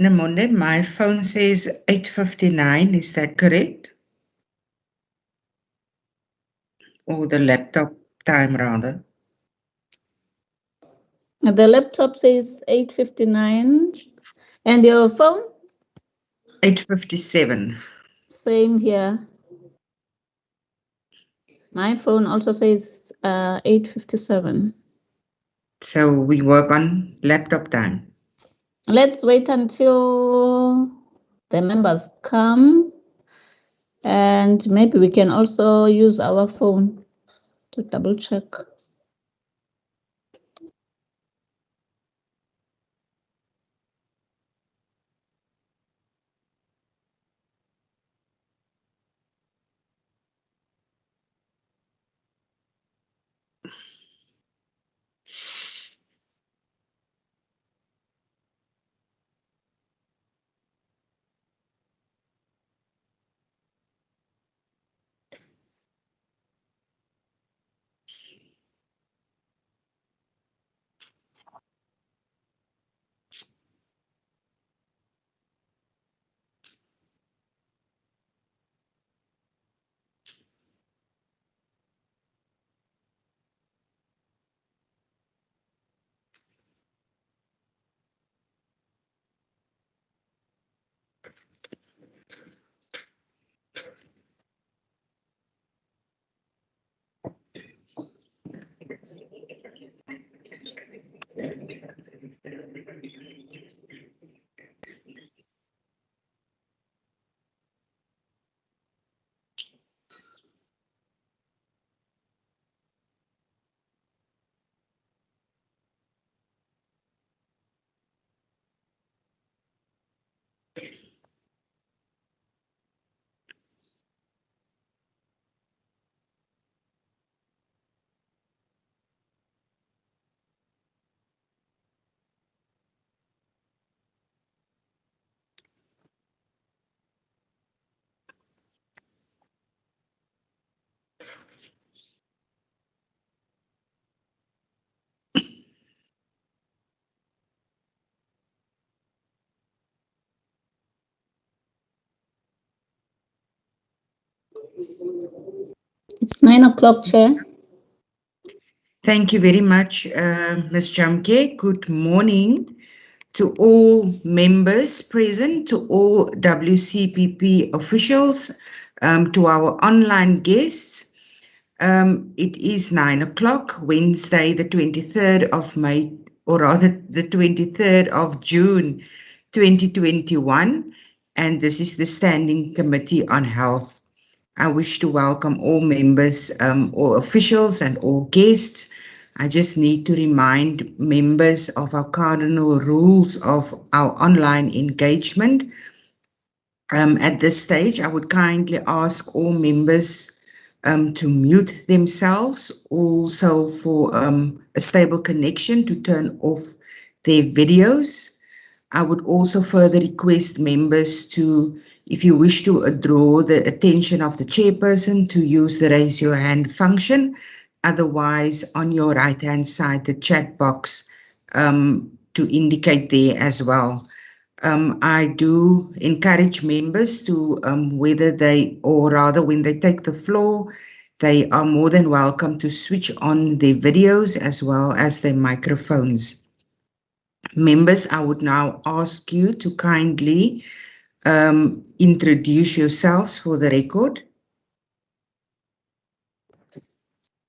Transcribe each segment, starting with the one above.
Namonde, my phone says 8:59. Is that correct? Or the laptop time, rather? The laptop says 8:59. And your phone? 8:57. Same here. My phone also says 8:57. So we work on laptop time. Let's wait until the members come, and maybe we can also use our phone to double check. It's 9 o'clock, Chair. Thank you very much, Ms. Jamke. Good morning to all members present, to all WCPP officials, to our online guests. It is 9 o'clock, Wednesday, the 23rd of May, or rather the 23rd of June, 2021, and this is the Standing Committee on Health. I wish to welcome all members, all officials and all guests. I just need to remind members of our cardinal rules of our online engagement. At this stage, I would kindly ask all members to mute themselves, also for a stable connection to turn off their videos. I would also further request members to, if you wish to draw the attention of the chairperson, to use the raise your hand function. Otherwise, on your right-hand side, the chat box to indicate there as well. I do encourage members to, whether they, or rather when they take the floor, they are more than welcome to switch on their videos as well as their microphones. Members, I would now ask you to kindly introduce yourselves for the record.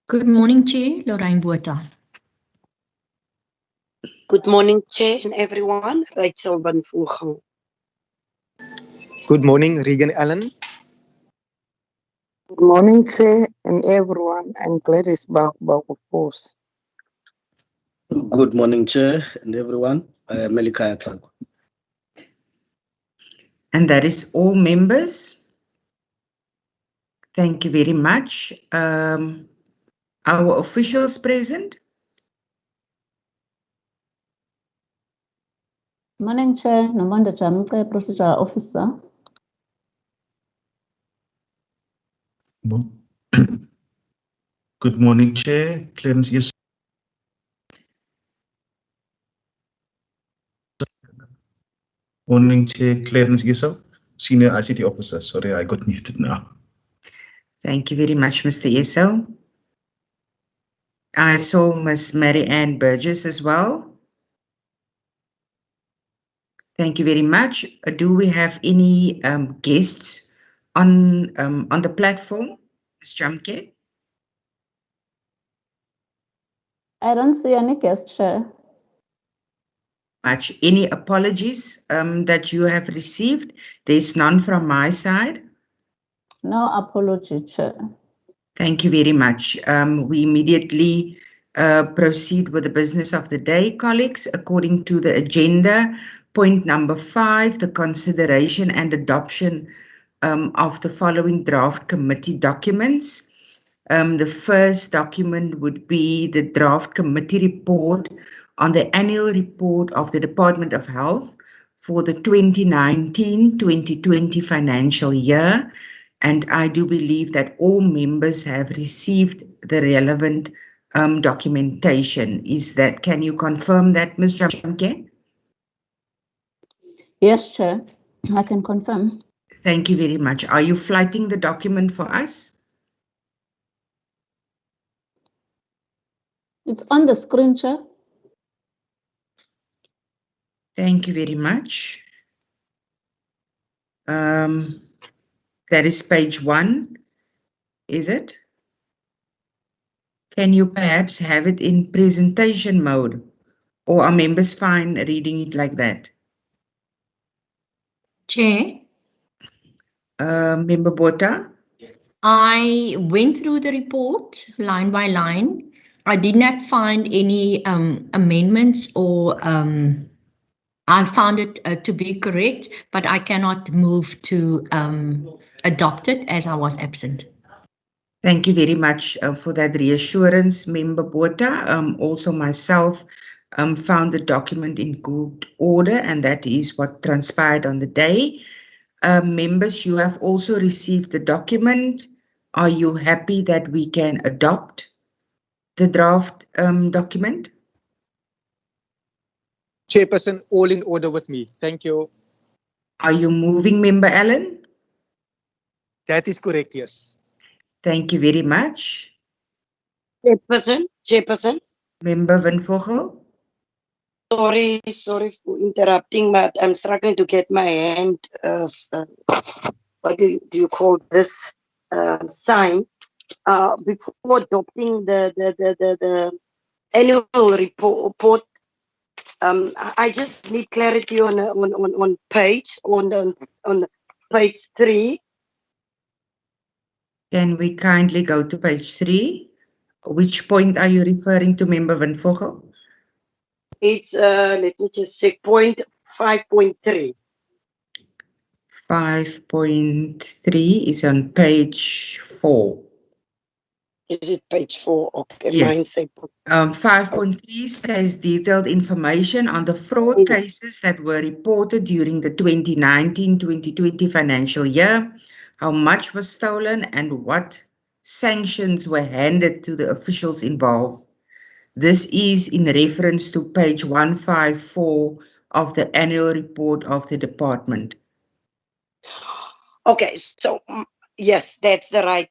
Good morning, Chair. Lorraine Botha. Good morning, Chair and everyone. Rachel van Voegen. Good morning, Regan Allen. Good morning, Chair and everyone. I'm Gladys Bakopos. Good morning, Chair and everyone. I am Melikaya Clark. And that is all members. Thank you very much. Our officials present. Morning, Chair. Namanda Jamke, Procedural Officer. Good morning, Chair. Clarence, yes. Morning, Chair. Clarence Yesau, Senior ICT Officer. Sorry, I got muted now. Thank you very much, Mr. Yeso. I saw Ms. Mary Ann Burgess as well. Thank you very much. Do we have any guests on the platform, Ms. Jamke? I don't see any guest, Chair. Much. Any apologies that you have received? There's none from my side. No apology, Chair. Thank you very much. We immediately proceed with the business of the day, colleagues. According to the agenda, point number 5, the consideration and adoption of the following draft committee documents. The first document would be the draft committee report on the annual report of the Department of Health for the 2019-2020 financial year. And I do believe that all members have received the relevant documentation. Can you confirm that, Ms. Jamke? Yes, Chair, I can confirm. Thank you very much. Are you flighting the document for us? It's on the screen, Chair. Thank you very much. That is page 1, is it? Can you perhaps have it in presentation mode, or are members fine reading it like that? Chair, Member Botha? I went through the report line by line. I did not find any amendments or I found it to be correct, but I cannot move to adopt it as I was absent. Thank you very much for that reassurance, Member Botha. Also myself found the document in good order, and that is what transpired on the day. Members, you have also received the document. Are you happy that we can adopt the draft document? Chairperson, all in order with me. Thank you. Are you moving, Member Allen? That is correct, yes. Thank you very much. Chairperson, Member Van Vogel? sorry for interrupting, but I'm struggling to get my hand, what do you call this, sign, before adopting the annual report. I just need clarity on page, on page 3. Can we kindly go to page 3? Which point are you referring to, Member Van Vogel? It's, let me just check, point 5.3. 5.3 is on page 4. Is it page 4? Okay, Yes. mine say 5.3 says detailed information on the fraud cases that were reported during the 2019-2020 financial year, how much was stolen, and what sanctions were handed to the officials involved. This is in reference to page 154 of the annual report of the department. Okay, so yes, that's the right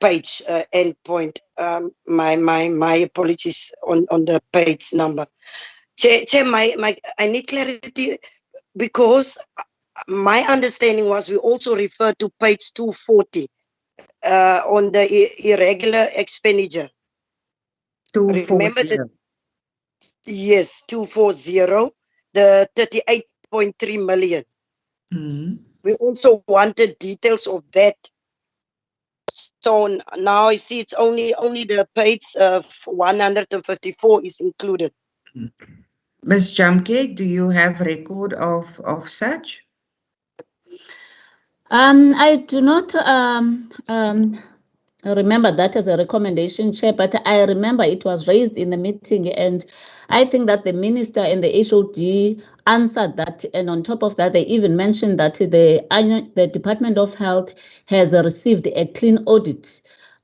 page end point. My apologies on the page number. Chair, I need clarity because my understanding was we also refer to page 240 on the irregular expenditure. 240. Remember that? Yes, 240, the 38.3 million. We also wanted details of that. So now I see it's only the page 154 is included. Ms. Jamke, do you have record of such? I do not remember that as a recommendation, Chair, but I remember it was raised in the meeting, and I think that the minister and the HOD answered that, and on top of that, they even mentioned that the Department of Health has received a clean audit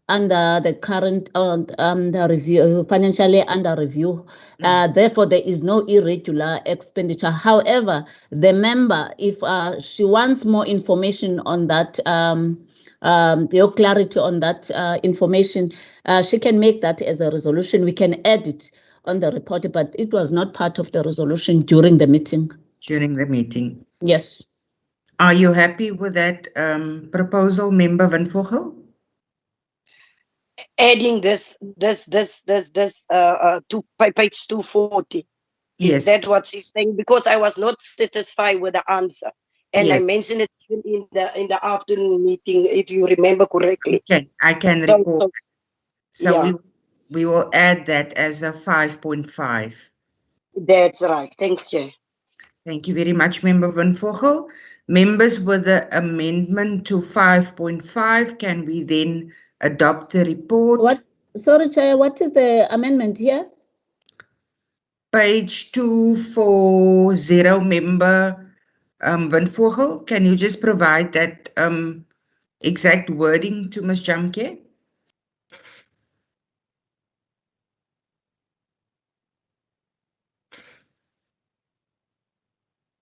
under the current the review, financially under review. Therefore, there is no irregular expenditure. However, the member, if she wants more information on that, your clarity on that information, she can make that as a resolution. We can add it on the report, but it was not part of the resolution during the meeting. During the meeting. Yes. Are you happy with that proposal, Member Van Vogel? Adding this to page 240. Yes. Is that what she's saying? Because I was not satisfied with the answer, and I Yes. mentioned it in the afternoon meeting, if you remember correctly. Okay, I can So- recall. So yeah. we will add that as a 5.5. That's right. Thanks, Chair. Thank you very much, Member Van Vogel. Members, with the amendment to 5.5, can we then adopt the report? What? Sorry, Chair. What is the amendment here? Page 240, Member Van Vogel, can you just provide that exact wording to Ms. Jamke?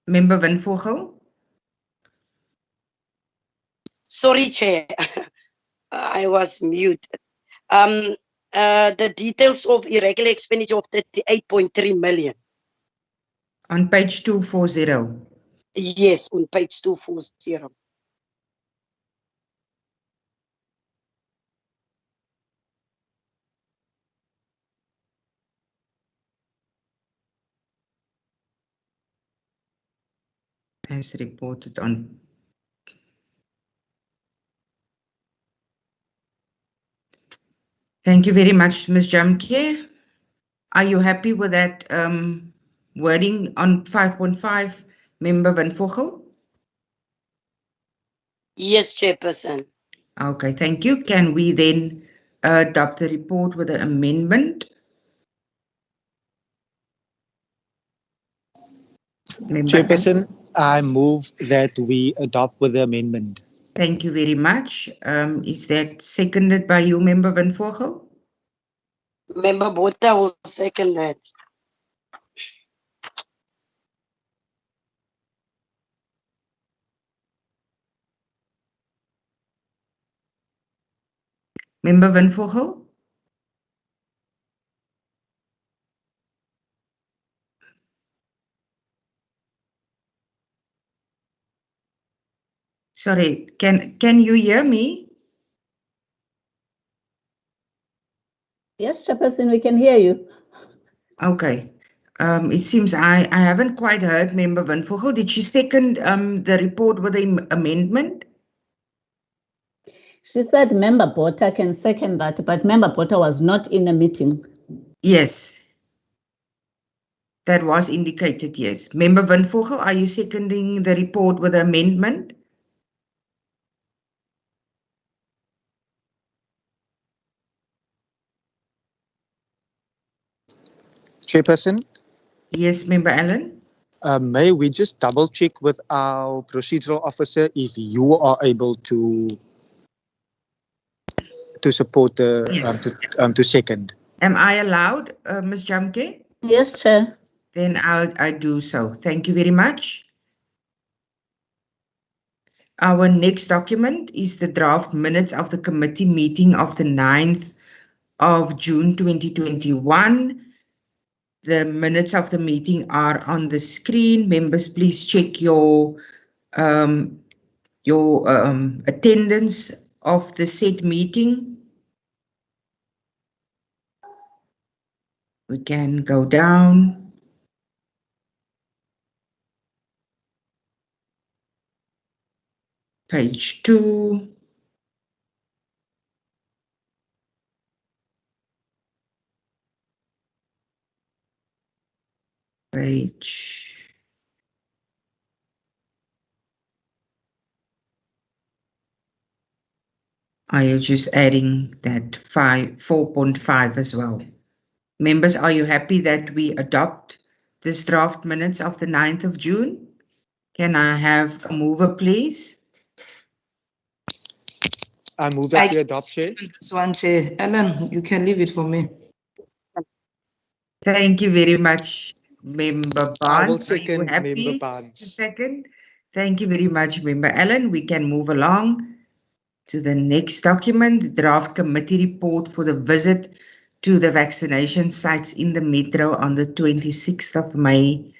Member Van Vogel? Sorry, Chair. I was mute. The details of irregular expenditure of 38.3 million. On page 240. Yes, on page 240. As reported on. Thank you very much, Ms. Jamke. Are you happy with that wording on 5.5, Member Van Vogel? Yes, Chairperson. Okay, thank you. Can we then adopt the report with an amendment? Member Chairperson, I move that we adopt with the amendment. Thank you very much. Is that seconded by you, Member Van Vogel? Member Botha will second that. Member Van Vogel? Sorry, can you hear me? Yes, Chairperson, we can hear you. Okay. It seems I haven't quite heard Member Van Vogel. Did she second the report with the amendment? She said Member Botha can second that, but Member Botha was not in the meeting. Yes. That was indicated, yes. Member Van Vogel, are you seconding the report with the amendment? Chairperson, Yes, Member Allen? may we just double check with our procedural officer if you are able to support the Yes. to second. Am I allowed, Ms. Jamke? Yes, Chair. Then I do so. Thank you very much. Our next document is the draft minutes of the committee meeting of the 9th of June 2021. The minutes of the meeting are on the screen. Members, please check your attendance of the said meeting. We can go down. Page 2. Page. Are you just adding that 4.5 as well? Members, are you happy that we adopt this draft minutes of the 9th of June? Can I have a mover, please? I move that we adopt, Chair. This one, Chair. Ellen, you can leave it for me. Thank you very much, Member I will Barnes. Are you second happy Member to Barnes. second? Thank you very much, Member Allen. We can move along to the next document, the draft committee report for the visit to the vaccination sites in the metro on the 26th of May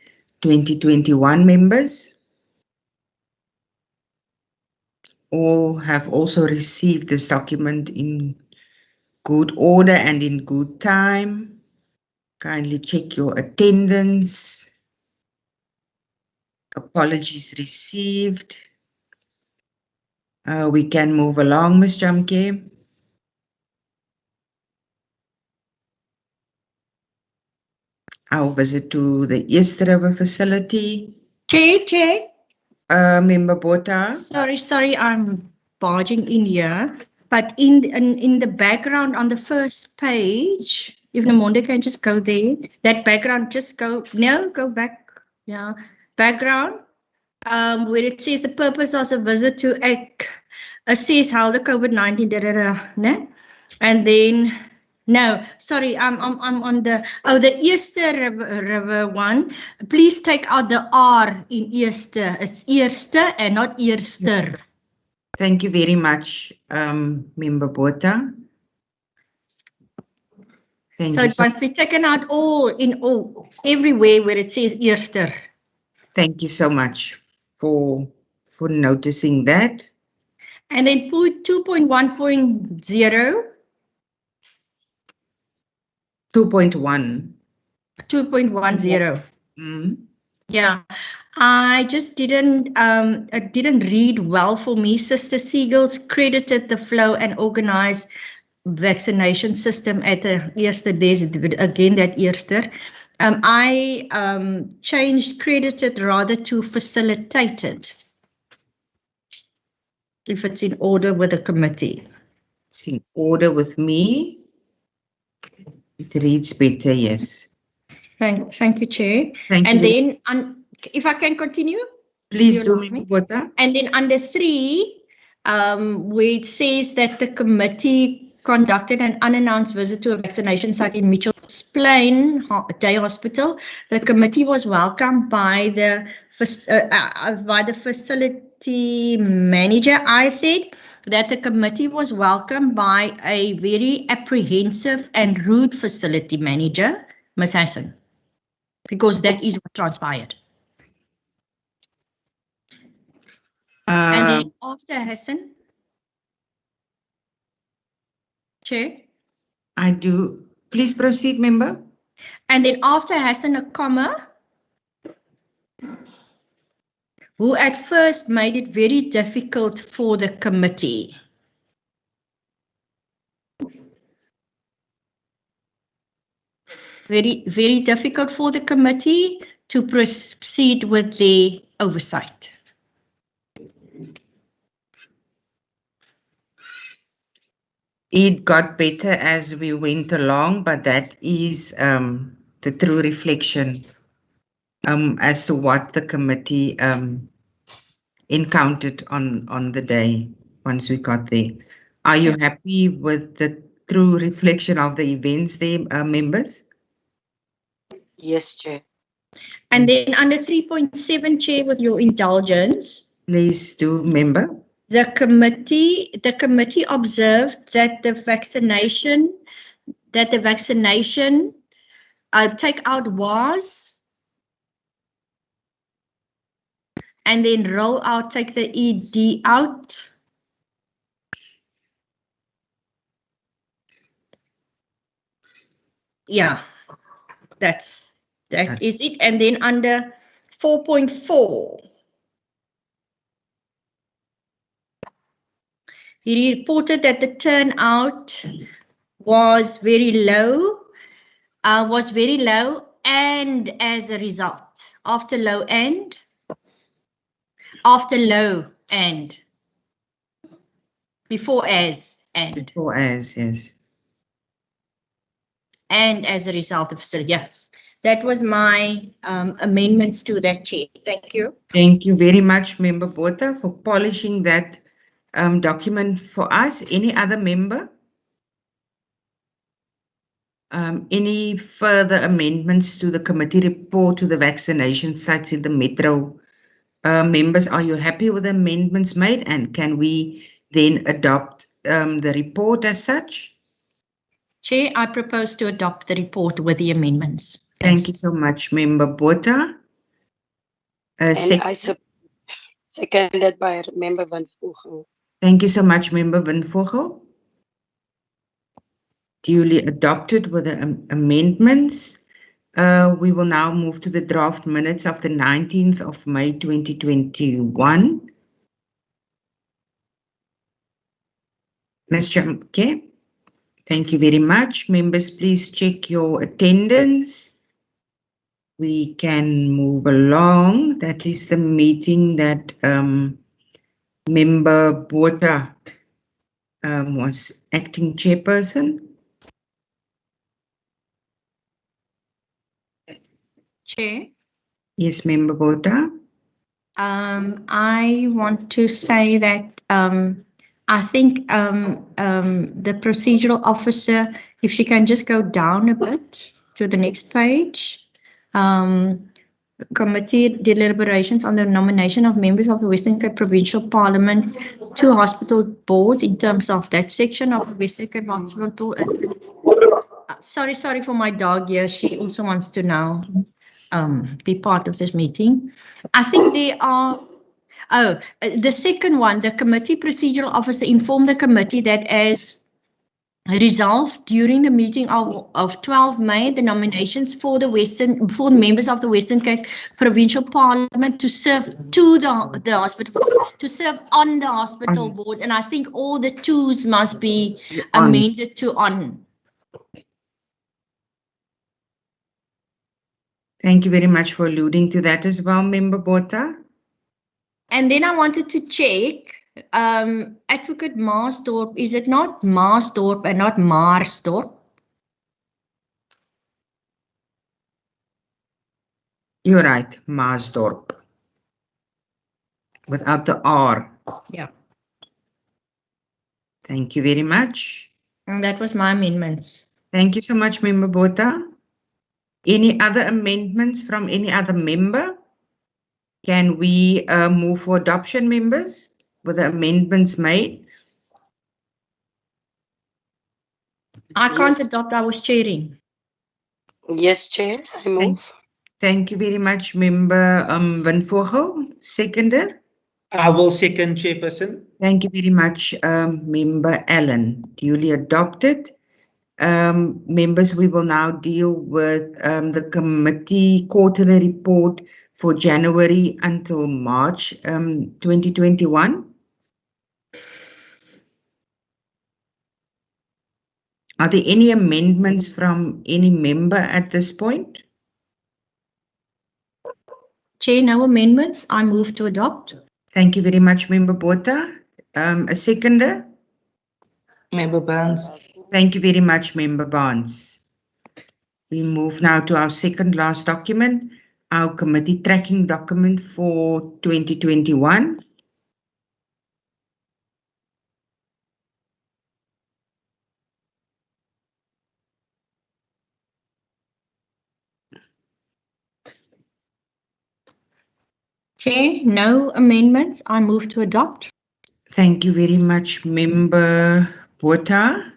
2021, members. All have also received this document in good order and in good time. Kindly check your attendance. Apologies received. We can move along, Ms. Jamke. Our visit to the East River facility. Chair. Member Botha. Sorry, I'm barging in here. But in the background on the first page, if Namonde can just go there, that background just go back. Yeah, background. Where it says the purpose of the visit to assess how the COVID-19 ne? And then no, sorry, I'm on the Easter River one. Please take out the R in Easter. It's Easter and not Easter. Thank you very much, Member Botha. Thank So you. it must be taken out everywhere where it says Easter. Thank you so much for noticing that. And then put 2.1.0. 2.1. 2.10. Mm. Yeah, I just didn't read well for me. Sister Siegels credited the flow and organized vaccination system at the Easter days, again that Easter. I changed credited rather to facilitated, if it's in order with the committee. It's in order with me. It reads better, yes. Thank you, Chair. Thank and you. then, if I can continue? Please do, Member Botha. And then under 3, where it says that the committee conducted an unannounced visit to a vaccination site in Mitchell's Plain Day Hospital. The committee was welcomed by the facility manager. I said that the committee was welcomed by a very apprehensive and rude facility manager, Ms. Hassan, because that is what transpired. And then after Hassan, Chair. I do. Please proceed, member. And then after Hassan, a comma, who at first made it very difficult for the committee. Very difficult for the committee to proceed with the oversight. It got better as we went along, but that is the true reflection as to what the committee encountered on the day once we got there. Are you happy with the true reflection of the events there, members? Yes, Chair. And then under 3.7, Chair, with your indulgence. Please do, member. The committee observed that the vaccination take out was, and then roll out, take the ED out. Yeah, that is it. And then under 4.4. He reported that the turnout was very low, and as a result, after low and, before as, and. Before as, yes. And as a result of, so yes, that was my amendments to that, Chair. Thank you. Thank you very much, Member Botha, for polishing that document for us. Any other member? Any further amendments to the committee report to the vaccination sites in the metro? Members, are you happy with the amendments made, and can we then adopt the report as such? Chair, I propose to adopt the report with the amendments. Thank you so much, Member Botha. And I seconded by Member Van Vogel. Thank you so much, Member Van Vogel. Duly adopted with the amendments. We will now move to the draft minutes of the 19th of May 2021. Ms. Jamke, thank you very much. Members, please check your attendance. We can move along. That is the meeting that Member Botha was acting chairperson. Chair. Yes, Member Botha. I want to say that I think the procedural officer, if she can just go down a bit to the next page. Committee deliberations on the nomination of members of the Western Cape Provincial Parliament to hospital boards in terms of that section of the Western Cape Hospital. Sorry for my dog here. She also wants to now be part of this meeting. I think there are, the second one, the committee procedural officer informed the committee that as resolved during the meeting of 12 May, the nominations for members of the Western Cape Provincial Parliament to serve to the hospital, to serve on the hospital boards, and I think all the twos must be amended to on. Thank you very much for alluding to that as well, Member Botha. And then I wanted to check, Advocate Maasdorp, is it not Maasdorp and not Maarsdorp? You're right, Maasdorp. Without the R. Yeah. Thank you very much. And that was my amendments. Thank you so much, Member Botha. Any other amendments from any other member? Can we move for adoption, members, with the amendments made? I can't adopt, I was chairing. Yes, Chair, I move. Thank you very much, Member Van Vogel. Seconder? I will second, Chairperson. Thank you very much, Member Allen. Duly adopted. Members, we will now deal with the committee quarterly report for January until March 2021. Are there any amendments from any member at this point? Chair, no amendments. I move to adopt. Thank you very much, Member Botha. A seconder? Member Barnes. Thank you very much, Member Barnes. We move now to our second last document, our committee tracking document for 2021. Chair, no amendments. I move to adopt. Thank you very much, Member Botha.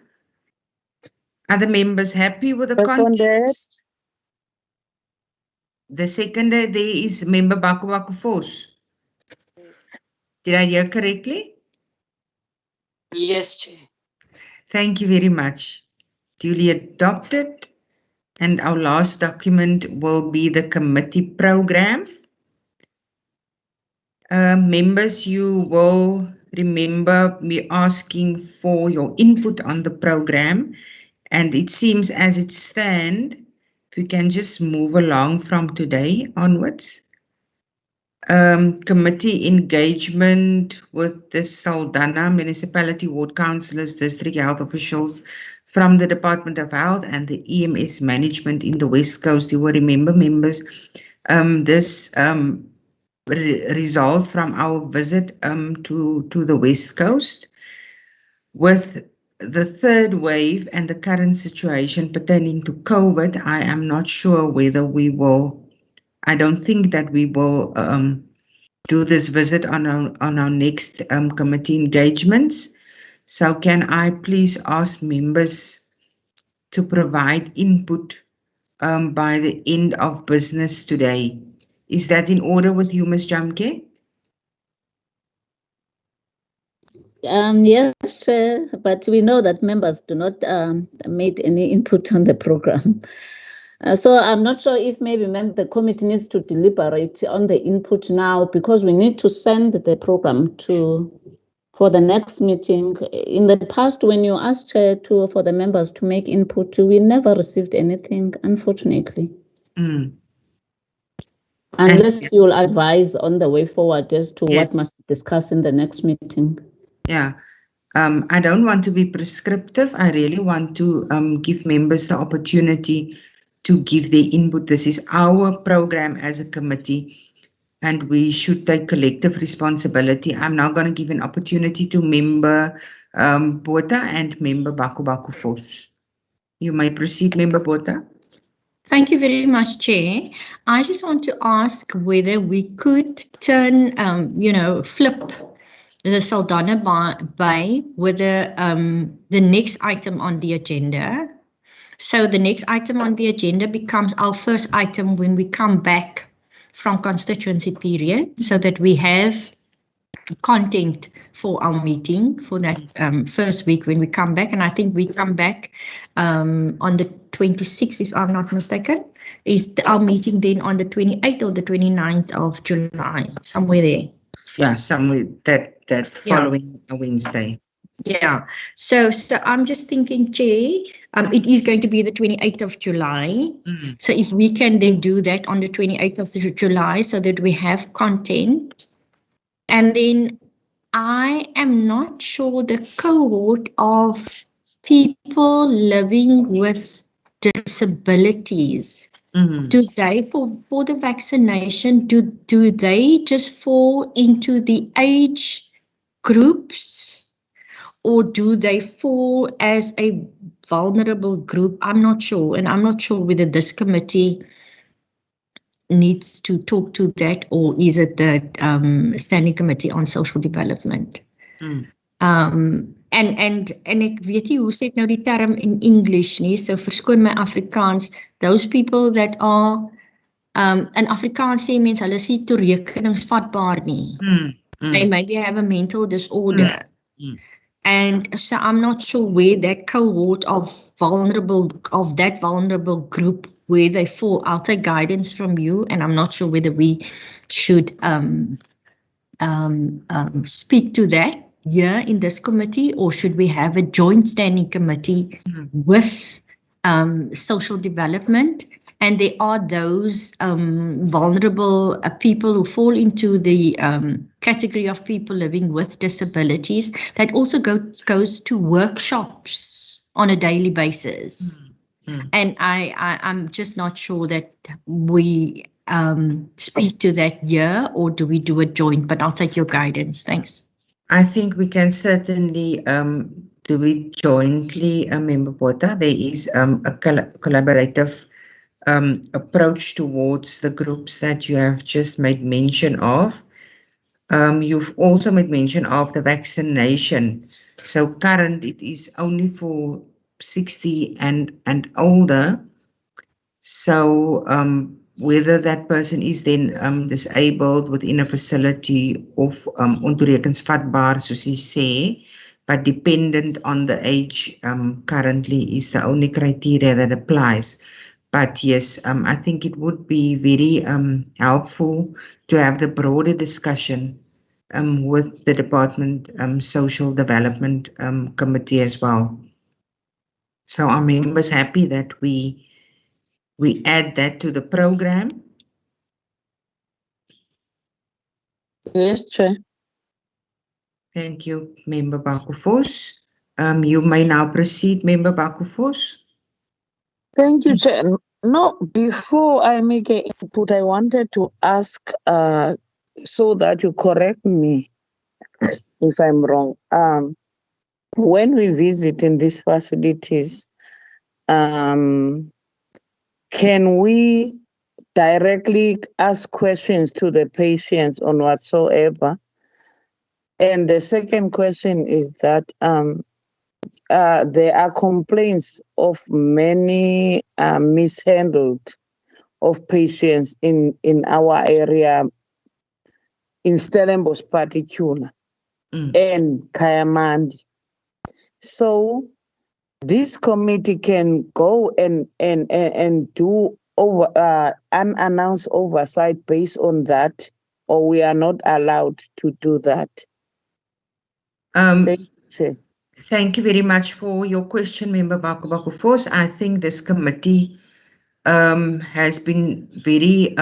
Are the members happy with the contents? The seconder there is Member Baku Vos. Did I hear correctly? Yes, Chair. Thank you very much. Duly adopted. And our last document will be the committee program. Members, you will remember me asking for your input on the program. And it seems as it stands, if we can just move along from today onwards. Committee engagement with the Saldanha Municipality Ward Councillors, District Health Officials from the Department of Health and the EMS Management in the West Coast. You will remember, members, this results from our visit to the West Coast. With the third wave and the current situation pertaining to COVID, I am not sure whether we will. I don't think that we will do this visit on our next committee engagements. So can I please ask members to provide input by the end of business today? Is that in order with you, Ms. Jamke? Yes, Chair, but we know that members do not make any input on the program. So I'm not sure if maybe the committee needs to deliberate on the input now, because we need to send the program for the next meeting. In the past, when you asked Chair for the members to make input, we never received anything, unfortunately. Unless you'll advise on the way forward as to what must be discussed in the next meeting. Yeah. I don't want to be prescriptive. I really want to give members the opportunity to give their input. This is our program as a committee, and we should take collective responsibility. I'm now going to give an opportunity to Member Botha and Member Baku Vos. You may proceed, Member Botha. Thank you very much, Chair. I just want to ask whether we could turn, flip the Saldanha Bay with the next item on the agenda. So the next item on the agenda becomes our first item when we come back from constituency period, so that we have content for our meeting for that first week when we come back. And I think we come back on the 26th, if I'm not mistaken. Is our meeting then on the 28th or the 29th of July, somewhere there? Yeah, somewhere that following Wednesday. Yeah, so I'm just thinking, Chair, it is going to be the 28th of July. So if we can then do that on the 28th of July so that we have content. And then I am not sure the cohort of people living with disabilities. Do they, for the vaccination, do they just fall into the age groups, or do they fall as a vulnerable group? I'm not sure, and I'm not sure whether this committee needs to talk to that, or is it the Standing Committee on Social Development? En ek weet nie hoe sê ek nou die term in English nie, so verskoon my Afrikaans. Those people that are in Afrikaans sê mense hulle is nie toerekeningsvatbaar nie. They maybe have a mental disorder. And so I'm not sure where that cohort of that vulnerable group, where they fall. I'll take guidance from you, and I'm not sure whether we should speak to that here in this committee, or should we have a joint standing committee with social development. And there are those vulnerable people who fall into the category of people living with disabilities that also goes to workshops on a daily basis. And I'm just not sure that we speak to that here, or do we do a joint? But I'll take your guidance. Thanks. I think we can certainly do it jointly, Member Botha. There is a collaborative approach towards the groups that you have just made mention of. You've also made mention of the vaccination. So current, it is only for 60 and older. So whether that person is then disabled within a facility of ontoerekeningsvatbaar, soos jy sê, but dependent on the age currently is the only criteria that applies. But yes, I think it would be very helpful to have the broader discussion with the Department Social Development Committee as well. So are members happy that we add that to the program? Yes, Chair. Thank you, Member Baku Vos. You may now proceed, Member Baku Vos. Thank you, Chair. No, before I make an input, I wanted to ask so that you correct me if I'm wrong. When we visit in these facilities, can we directly ask questions to the patients on whatsoever? And the second question is that there are complaints of many mishandled of patients in our area, in Stellenbosch particular, and Kayamandi. So this committee can go and do unannounced oversight based on that, or we are not allowed to do that. Thank you. Thank you very much for your question, Member Baku Force. I think this committee has been very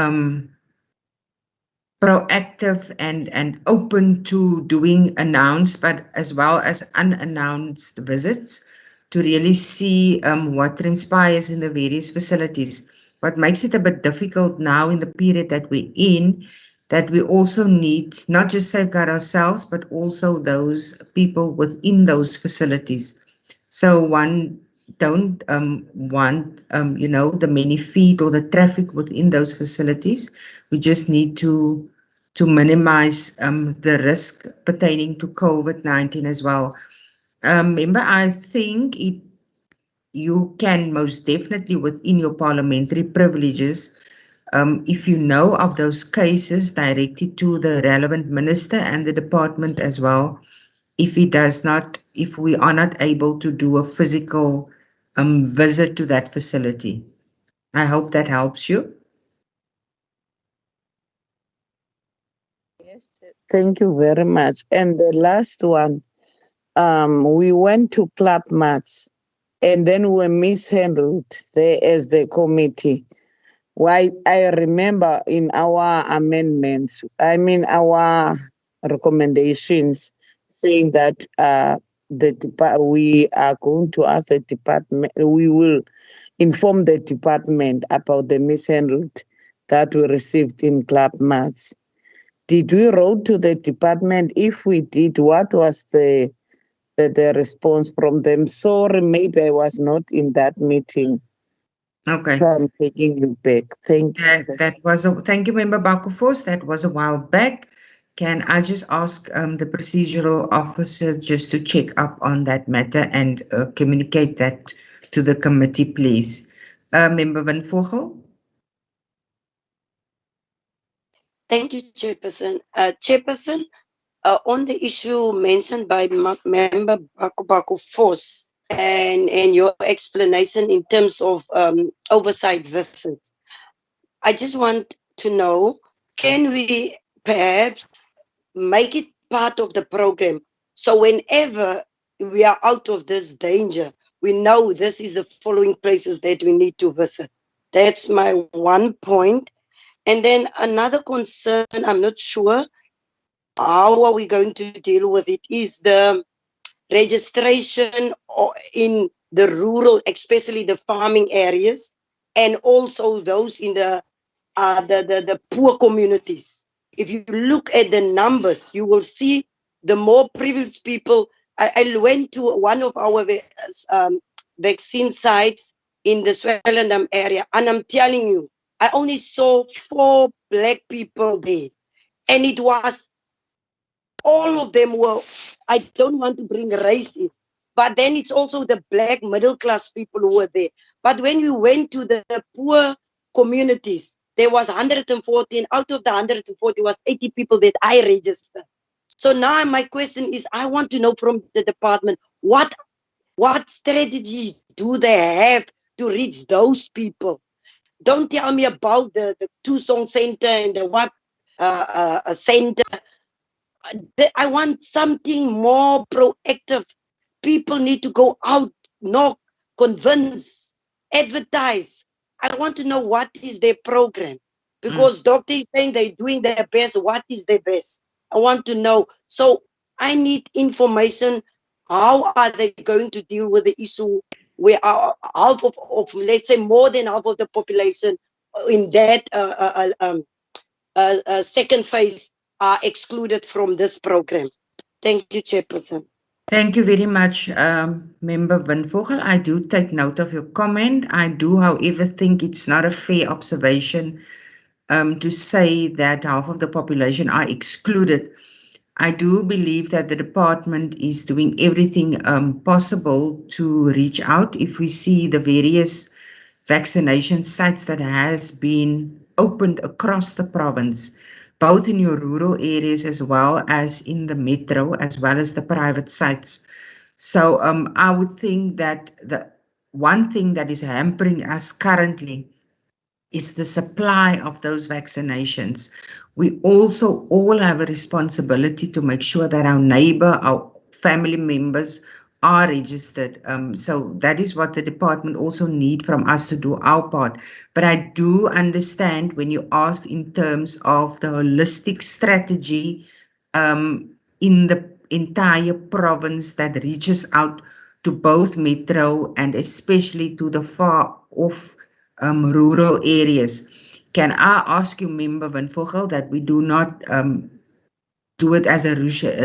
proactive and open to doing announced, but as well as unannounced visits to really see what transpires in the various facilities. What makes it a bit difficult now in the period that we're in, that we also need not just safeguard ourselves, but also those people within those facilities. So one don't want the many feet or the traffic within those facilities. We just need to minimize the risk pertaining to COVID-19 as well. Remember, I think you can most definitely within your parliamentary privileges, if you know of those cases, directly to the relevant minister and the department as well. If we are not able to do a physical visit to that facility. I hope that helps you. Yes, thank you very much. And the last one, we went to Club Mats and then we were mishandled there as the committee. Why I remember in our amendments, our recommendations, saying that we are going to ask the department, we will inform the department about the mishandled that we received in Club Mats. Did we wrote to the department? If we did, what was the response from them? Sorry, maybe I was not in that meeting. Okay. So I'm taking you back. Thank you. Thank you, Member Bakufos. That was a while back. Can I just ask the procedural officer just to check up on that matter and communicate that to the committee, please? Member Van Vogel. Thank you, Chairperson. Chairperson, on the issue mentioned by Member Baku Force and your explanation in terms of oversight visits, I just want to know, can we perhaps make it part of the program so whenever we are out of this danger, we know this is the following places that we need to visit? That's my one point. And then another concern, I'm not sure how are we going to deal with it, is the registration in the rural, especially the farming areas, and also those in the poor communities. If you look at the numbers, you will see the more privileged people. I went to one of our vaccine sites in the Swellendam area, and I'm telling you, I only saw 4 black people there, and it was all of them were, I don't want to bring race in, but then it's also the black middle class people who were there. But when we went to the poor communities, there was 114. Out of the 140 was 80 people that I registered. So now my question is, I want to know from the department, what strategy do they have to reach those people? Don't tell me about the Tucson Center and the what center. I want something more proactive. People need to go out, knock, convince, advertise. I want to know what is their program. Because doctor is saying they're doing their best. What is their best? I want to know. So I need information. How are they going to deal with the issue where half of, let's say, more than half of the population in that second phase are excluded from this program. Thank you, Chairperson. Thank you very much, Member Van Vogel. I do take note of your comment. I do, however, think it's not a fair observation to say that half of the population are excluded. I do believe that the department is doing everything possible to reach out. If we see the various vaccination sites that has been opened across the province, both in your rural areas as well as in the metro, as well as the private sites. So I would think that the one thing that is hampering us currently is the supply of those vaccinations. We also all have a responsibility to make sure that our neighbor, our family members are registered. So that is what the department also need from us to do our part. But I do understand when you asked in terms of the holistic strategy in the entire province that reaches out to both metro and especially to the far off rural areas. Can I ask you, Member Van Vogel, that we do not do it as a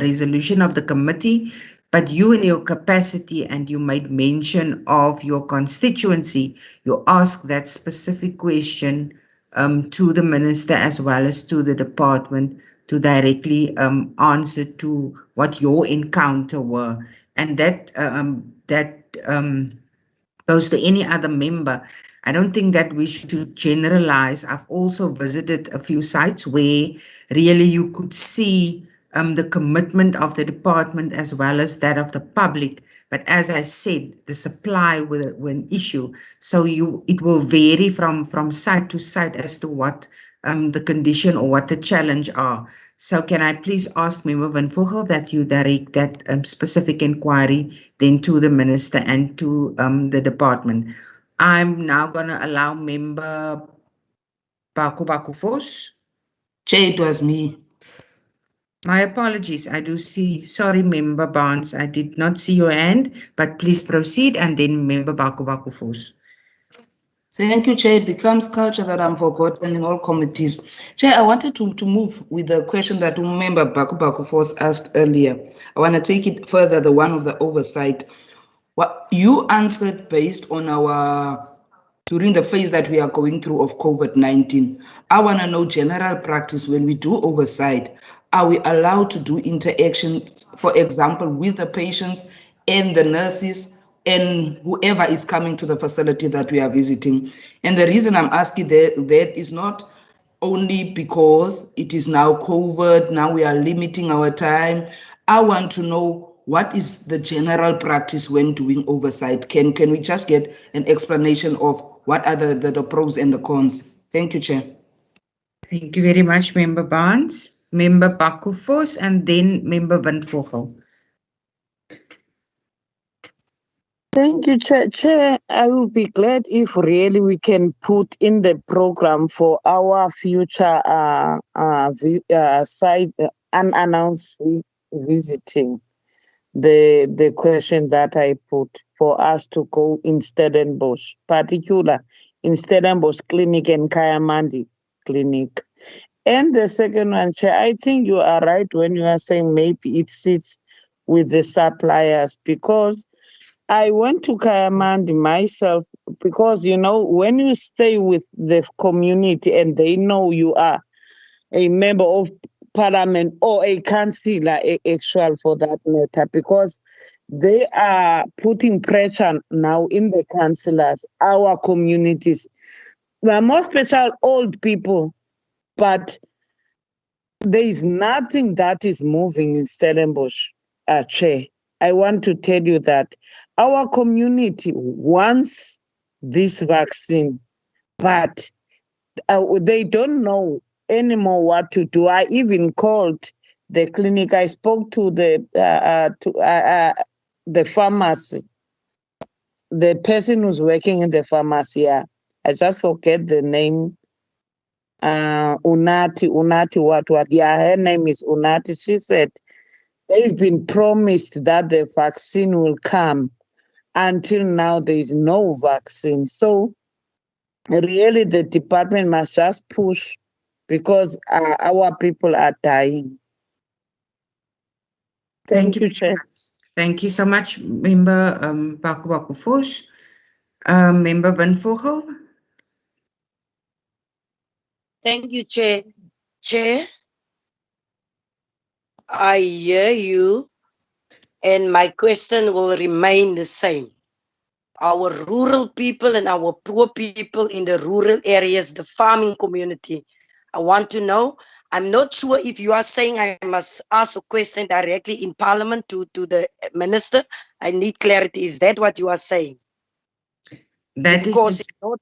resolution of the committee, but you in your capacity, and you made mention of your constituency, you ask that specific question to the minister as well as to the department to directly answer to what your encounter were, and that goes to any other member. I don't think that we should generalize. I've also visited a few sites where really you could see the commitment of the department as well as that of the public. But as I said, the supply were an issue. So it will vary from site to site as to what the condition or what the challenge are. So can I please ask Member Van Vogel that you direct that specific inquiry then to the minister and to the department. I'm now going to allow Member Baku Vos. Chair, it was me. My apologies. I do see. Sorry, Member Barnes. I did not see your hand, but please proceed, and then Member Baku Vos. Thank you, Chair. It becomes culture that I'm forgotten in all committees. Chair, I wanted to move with the question that Member Baku Force asked earlier. I want to take it further, the one of the oversight. What you answered based on during the phase that we are going through of COVID-19. I want to know general practice when we do oversight. Are we allowed to do interaction, for example, with the patients and the nurses and whoever is coming to the facility that we are visiting? And the reason I'm asking that is not only because it is now COVID, now we are limiting our time. I want to know what is the general practice when doing oversight. Can we just get an explanation of what are the pros and the cons? Thank you, Chair. Thank you very much, Member Barnes. Member Baku Vos, and then Member Van Vogel. Thank you, Chair. I will be glad if really we can put in the program for our future site unannounced visiting the question that I put for us to go in Stellenbosch, particular in Stellenbosch Clinic and Kayamandi Clinic. And the second one, Chair, I think you are right when you are saying maybe it sits with the suppliers, because I went to Kayamandi myself, because, you know, when you stay with the community and they know you are a member of parliament or a councillor, actual for that matter, because they are putting pressure now in the councillors, our communities. We are more special old people, but there is nothing that is moving in Stellenbosch, Chair. I want to tell you that our community wants this vaccine, but they don't know anymore what to do. I even called the clinic. I spoke to the pharmacy, the person who's working in the pharmacy. I just forget the name. Unati, what? Yeah, her name is Unati. She said they've been promised that the vaccine will come. Until now, there is no vaccine. So really, the department must just push because our people are dying. Thank you, very Chair. much. Thank you so much, Member Baku Vos. Member Van Vogel. Thank you, Chair. Chair, I hear you, and my question will remain the same. Our rural people and our poor people in the rural areas, the farming community. I want to know. I'm not sure if you are saying I must ask a question directly in Parliament to the Minister. I need clarity. Is that what you are saying? That Because is. it's not.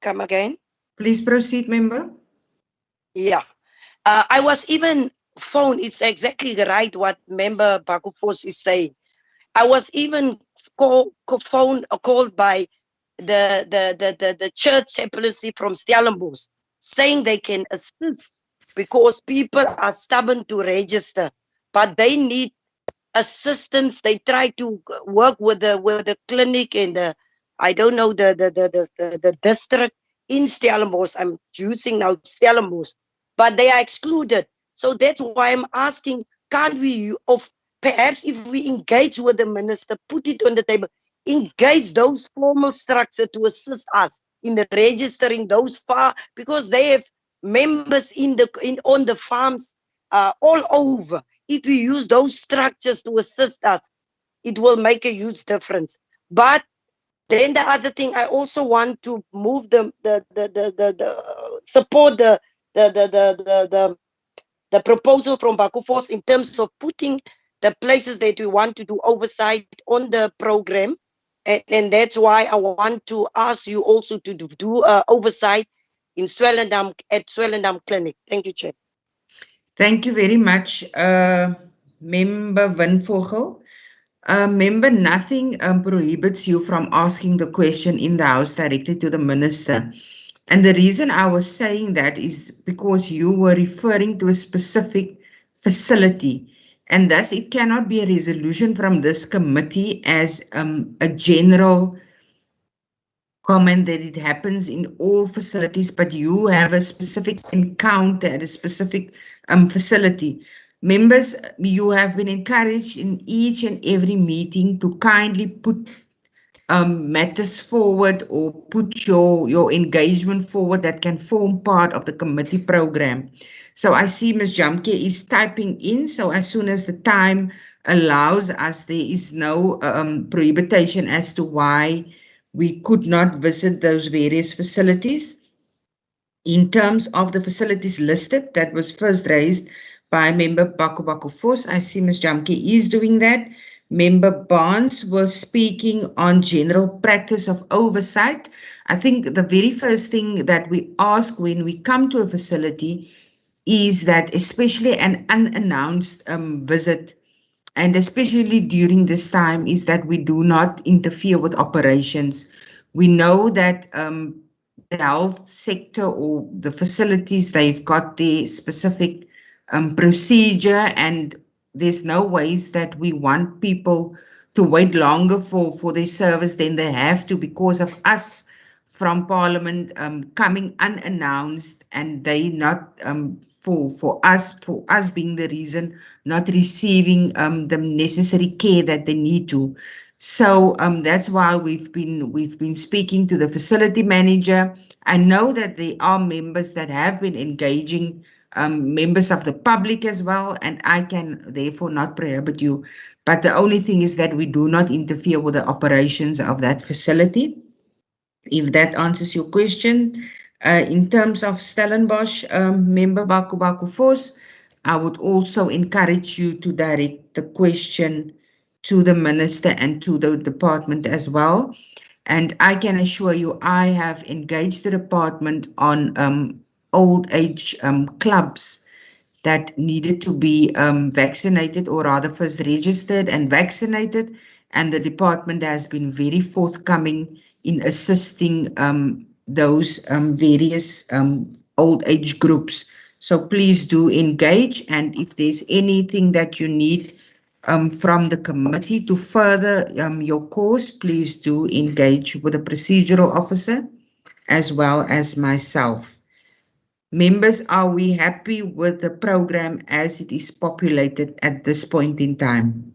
Come again? Please proceed, Member. Yeah. I was even phoned. It's exactly right what Member Bakufos is saying. I was even called by the church chaplaincy from Stellenbosch, saying they can assist because people are stubborn to register, but they need assistance. They try to work with the clinic and the, I don't know, the district in Stellenbosch. I'm using now Stellenbosch, but they are excluded. So that's why I'm asking, can't we, of perhaps if we engage with the minister, put it on the table, engage those formal structure to assist us in the registering those far, because they have members on the farms all over. If we use those structures to assist us, it will make a huge difference. But then the other thing, I also want to move the support the proposal from Bakufos in terms of putting the places that we want to do oversight on the program. And that's why I want to ask you also to do oversight in Swellendam at Swellendam Clinic. Thank you, Chair. Thank you very much, Member Van Vogel. Member, nothing prohibits you from asking the question in the House directly to the Minister. And the reason I was saying that is because you were referring to a specific facility. And thus, it cannot be a resolution from this committee as a general comment that it happens in all facilities, but you have a specific encounter at a specific facility. Members, you have been encouraged in each and every meeting to kindly put matters forward or put your engagement forward that can form part of the committee program. So I see Ms. Jamke is typing in. So as soon as the time allows us, there is no prohibition as to why we could not visit those various facilities. In terms of the facilities listed that was first raised by Member Baku Vos, I see Ms. Jamke is doing that. Member Barnes was speaking on general practice of oversight. I think the very first thing that we ask when we come to a facility is that, especially an unannounced visit, and especially during this time, is that we do not interfere with operations. We know that the health sector or the facilities, they've got their specific procedure, and there's no ways that we want people to wait longer for their service than they have to because of us from Parliament coming unannounced, and they not for us being the reason not receiving the necessary care that they need to. So that's why we've been speaking to the facility manager. I know that there are members that have been engaging, members of the public as well, and I can therefore not prohibit you. But the only thing is that we do not interfere with the operations of that facility. If that answers your question. In terms of Stellenbosch, Member Baku Vos, I would also encourage you to direct the question to the Minister and to the department as well. And I can assure you, I have engaged the department on old age clubs that needed to be vaccinated, or rather first registered and vaccinated. And the department has been very forthcoming in assisting those various old age groups. So please do engage. And if there's anything that you need from the committee to further your cause, please do engage with the procedural officer. as well as myself. Members, are we happy with the program as it is populated at this point in time?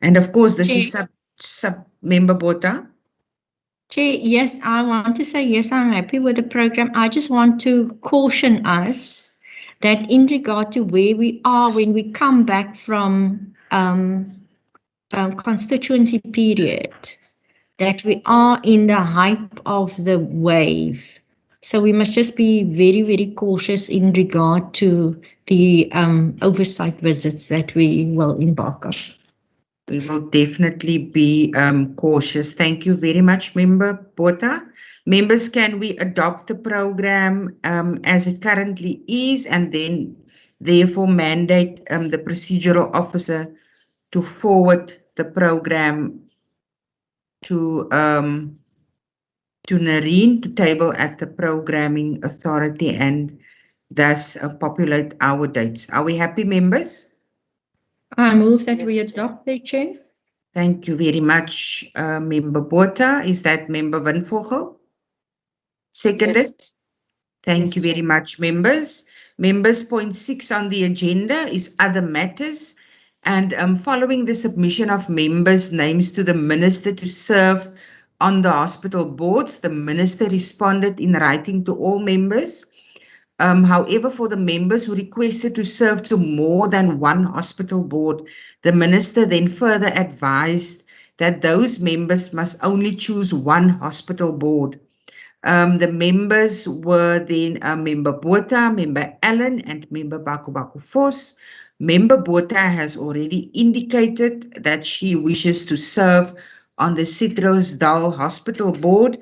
And of course, this is sub-member Botha. Chair, yes, I want to say yes, I'm happy with the program. I just want to caution us that in regard to where we are when we come back from constituency period, that we are in the hype of the wave. So we must just be very, very cautious in regard to the oversight visits that we will embark on. We will definitely be cautious. Thank you very much, Member Botha. Members, can we adopt the program as it currently is and then therefore mandate the procedural officer to forward the program to Nareen to table at the programming authority and thus populate our dates? Are we happy, members? I move that we adopt the Chair. Thank you very much, Member Botha. Is that Member Van Vogel? Seconded? Yes. Thank you very much, members. Members, point 6 on the agenda is other matters. And following the submission of members' names to the Minister to serve on the hospital boards, the Minister responded in writing to all members. However, for the members who requested to serve to more than one hospital board, the Minister then further advised that those members must only choose one hospital board. The members were then Member Botha, Member Allen, and Member Baku Vos. Member Botha has already indicated that she wishes to serve on the Citrusdal Hospital Board.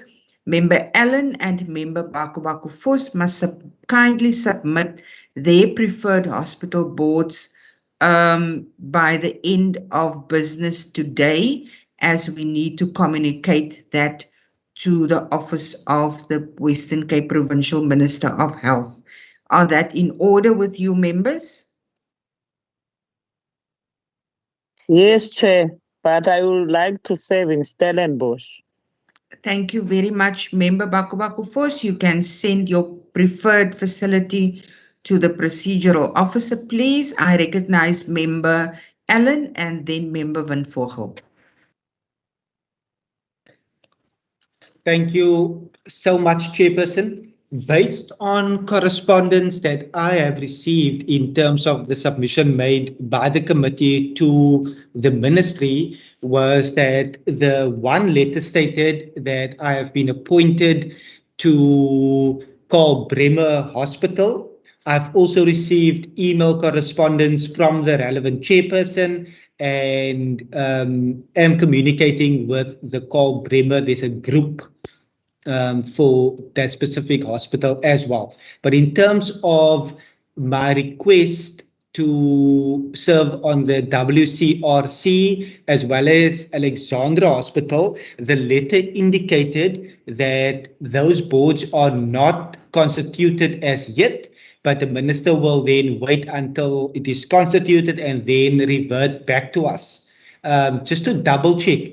Member Allen and Member Baku Vos must kindly submit their preferred hospital boards by the end of business today, as we need to communicate that to the Office of the Western Cape Provincial Minister of Health. Are that in order with you, members? Yes, Chair, but I would like to serve in Stellenbosch. Thank you very much, Member Baku Vos. You can send your preferred facility to the procedural officer, please. I recognize Member Allen and then Member Van Vogel. Thank you so much, Chairperson. Based on correspondence that I have received in terms of the submission made by the committee to the ministry, was that the one letter stated that I have been appointed to call Bremer Hospital. I've also received email correspondence from the relevant chairperson and am communicating with the call Bremer. There's a group for that specific hospital as well. But in terms of my request to serve on the WCRC as well as Alexandra Hospital, the letter indicated that those boards are not constituted as yet, but the minister will then wait until it is constituted and then revert back to us. Just to double check,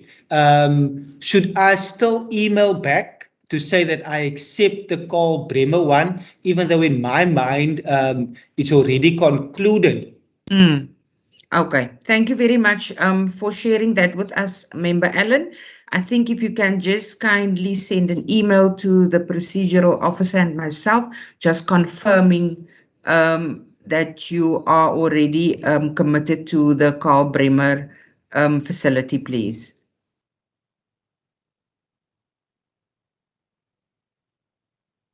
should I still email back to say that I accept the call Bremer one, even though in my mind it's already concluded? Okay, thank you very much for sharing that with us, Member Allen. I think if you can just kindly send an email to the procedural officer and myself, just confirming that you are already committed to the Carl Bremer facility, please.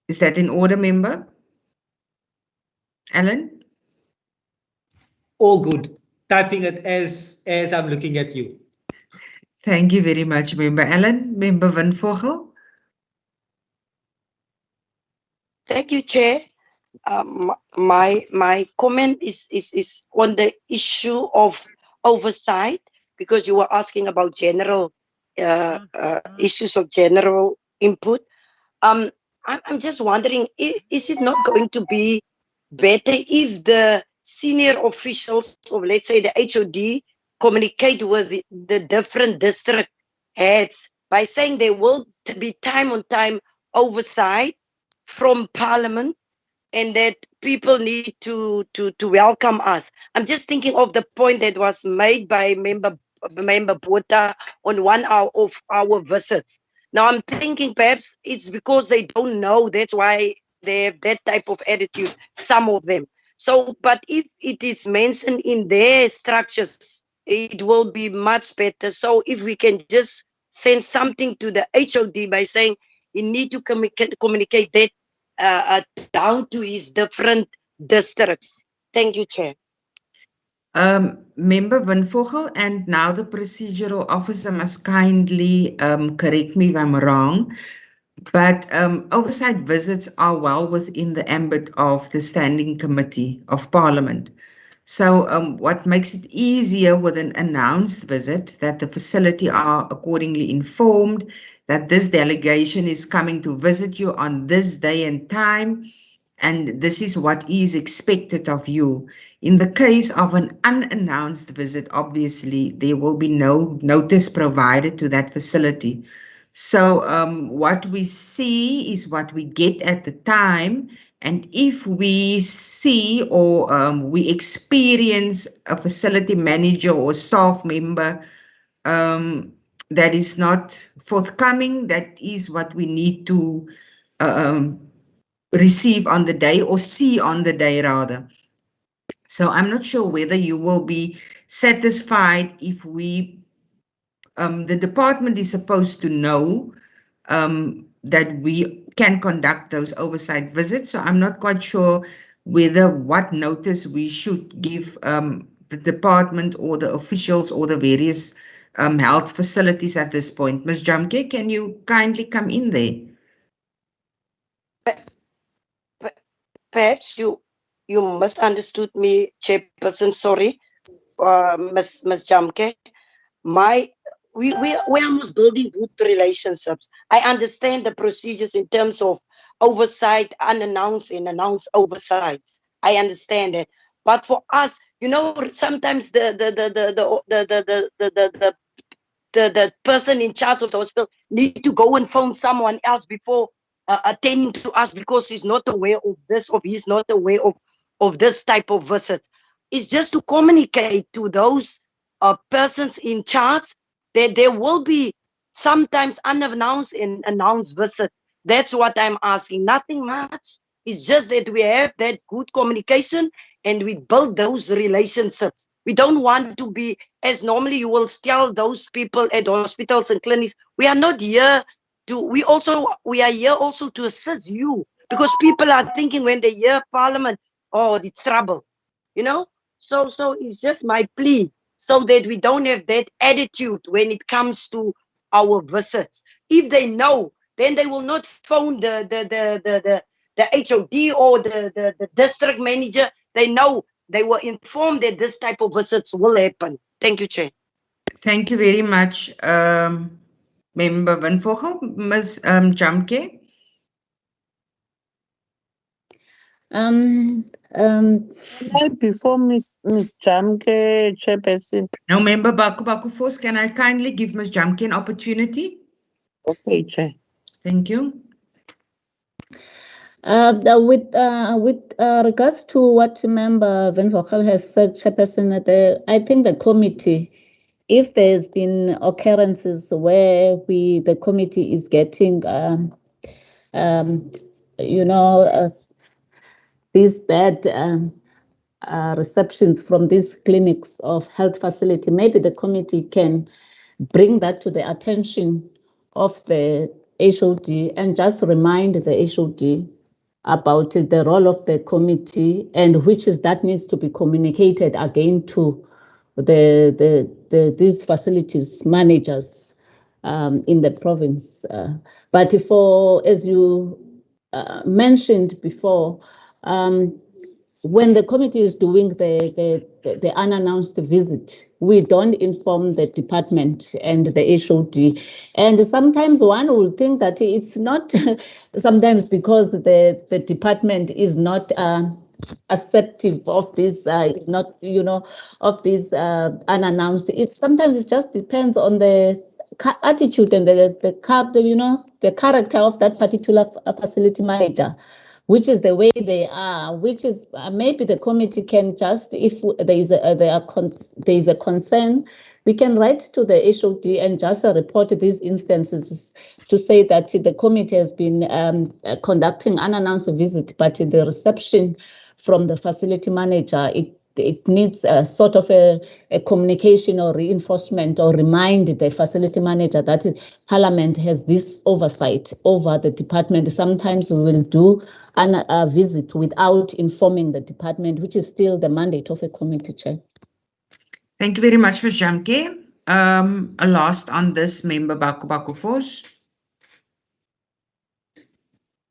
Is that in order, Member Allen? All good. Typing it as I'm looking at you. Thank you very much, Member Allen. Member Van Vogel. Thank you, Chair. My comment is on the issue of oversight, because you were asking about general issues of general input. I'm just wondering, is it not going to be better if the senior officials of, let's say, the HOD communicate with the different district heads by saying there will be time on time oversight from Parliament, and that people need to welcome us. I'm just thinking of the point that was made by member Bota on one hour of our visits. Now I'm thinking perhaps it's because they don't know. That's why they have that type of attitude, some of them. So, but if it is mentioned in their structures, it will be much better. So if we can just send something to the HOD by saying you need to communicate that down to his different districts. Thank you, Chair. Member Van Vogel, and now the procedural officer must kindly correct me if I'm wrong, but oversight visits are well within the ambit of the Standing Committee of Parliament. So what makes it easier with an announced visit, that the facility are accordingly informed that this delegation is coming to visit you on this day and time, and this is what is expected of you. In the case of an unannounced visit, obviously, there will be no notice provided to that facility. So what we see is what we get at the time. And if we see or we experience a facility manager or staff member that is not forthcoming, that is what we need to receive on the day, or see on the day rather. So I'm not sure whether you will be satisfied if we, the department is supposed to know that we can conduct those oversight visits. So I'm not quite sure whether what notice we should give the department or the officials or the various health facilities at this point. Ms. Jamke, can you kindly come in there? Perhaps you misunderstood me, Chairperson. Sorry, Ms. Jamke. We almost building good relationships. I understand the procedures in terms of oversight, unannounced and announced oversights. I understand it. But for us, sometimes the person in charge of the hospital need to go and phone someone else before attending to us, because he's not aware of this, or he's not aware of this type of visit. It's just to communicate to those persons in charge that there will be sometimes unannounced and announced visits. That's what I'm asking. Nothing much. It's just that we have that good communication and we build those relationships. We don't want to be, as normally you will tell those people at hospitals and clinics, we are not here to, we are here also to assist you, because people are thinking when they hear Parliament, oh, it's trouble, So it's just my plea, so that we don't have that attitude when it comes to our visits. If they know, then they will not phone the HOD or the district manager. They know, they were informed that this type of visits will happen. Thank you, Chair. Thank you very much, Member Van Vogel. Ms. Jamke. Before Miss Jamke, Chairperson. Now, Member Baku Force, can I kindly give Ms. Jamke an opportunity? Okay, Chair. Thank you. With regards to what Member Van Vogel has said, Chairperson, I think the committee, if there's been occurrences where the committee is getting, these bad receptions from these clinics of health facility, maybe the committee can bring that to the attention of the HOD and just remind the HOD about the role of the committee, and which is that needs to be communicated again to these facilities managers in the province. But as you mentioned before, when the committee is doing the unannounced visit, we don't inform the department and the HOD. And sometimes one will think that it's not, sometimes because the department is not acceptive of this, it's not, of this unannounced. Sometimes it just depends on the attitude and the character of that particular facility manager, which is the way they are, which is maybe the committee can just, if there is a concern, we can write to the HOD and just report these instances to say that the committee has been conducting unannounced visit, but the reception from the facility manager, it needs a sort of a communication or reinforcement, or remind the facility manager that Parliament has this oversight over the department. Sometimes we will do a visit without informing the department, which is still the mandate of a committee chair. Thank you very much, Ms. Jamke. A last on this, Member Baku Force.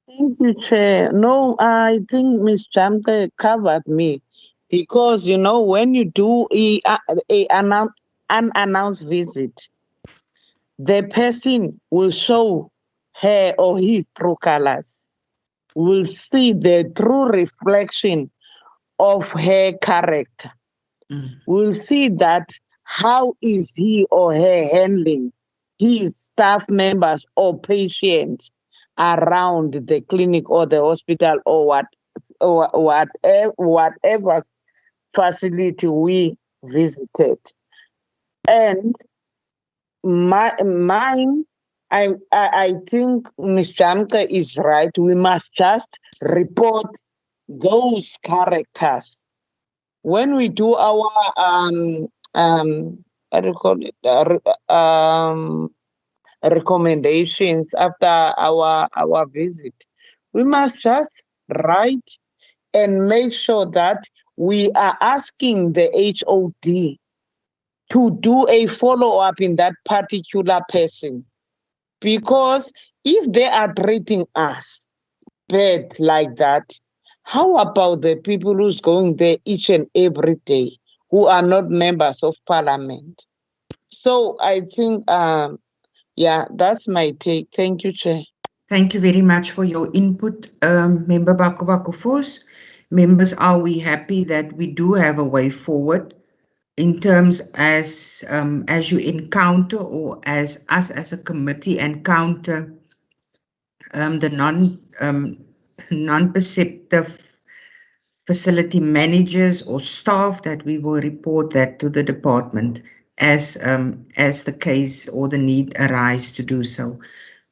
Thank you, Chair. No, I think Ms. Jamke covered me because, when you do an unannounced visit, the person will show her or his true colors, will see the true reflection of her character. We'll see that how is he or her handling his staff members or patients around the clinic or the hospital or whatever facility we visited. And mine, I think Ms. Jamke is right. We must just report those characters. When we do our what do you call it? Recommendations after our visit, we must just write and make sure that we are asking the HOD to do a follow-up in that particular person. Because if they are treating us bad like that, how about the people who's going there each and every day who are not members of Parliament? So I think, that's my take. Thank you, Chair. Thank you very much for your input, Member Baku Force. Members, are we happy that we do have a way forward in terms as you encounter, or as us as a committee encounter the non-perceptive facility managers or staff, that we will report that to the department as the case or the need arise to do so.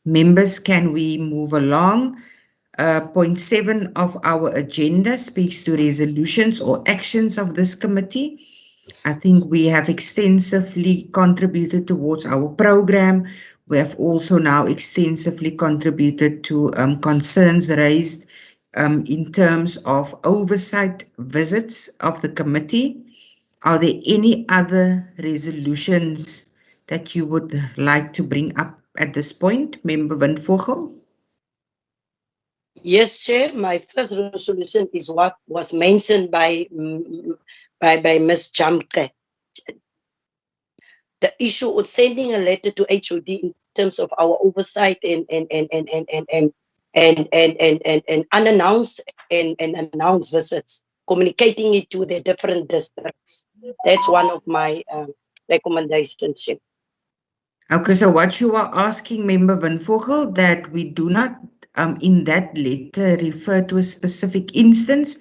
Members, can we move along? Point 7 of our agenda speaks to resolutions or actions of this committee. I think we have extensively contributed towards our program. We have also now extensively contributed to concerns raised in terms of oversight visits of the committee. Are there any other resolutions that you would like to bring up at this point, Member Van Vogel? Yes, Chair. My first resolution is what was mentioned by Ms. Jamke. The issue of sending a letter to HOD in terms of our oversight and unannounced and announced visits, communicating it to the different districts. That's one of my recommendations. Okay, so what you are asking, Member Van Vogel, that we do not in that letter refer to a specific instance,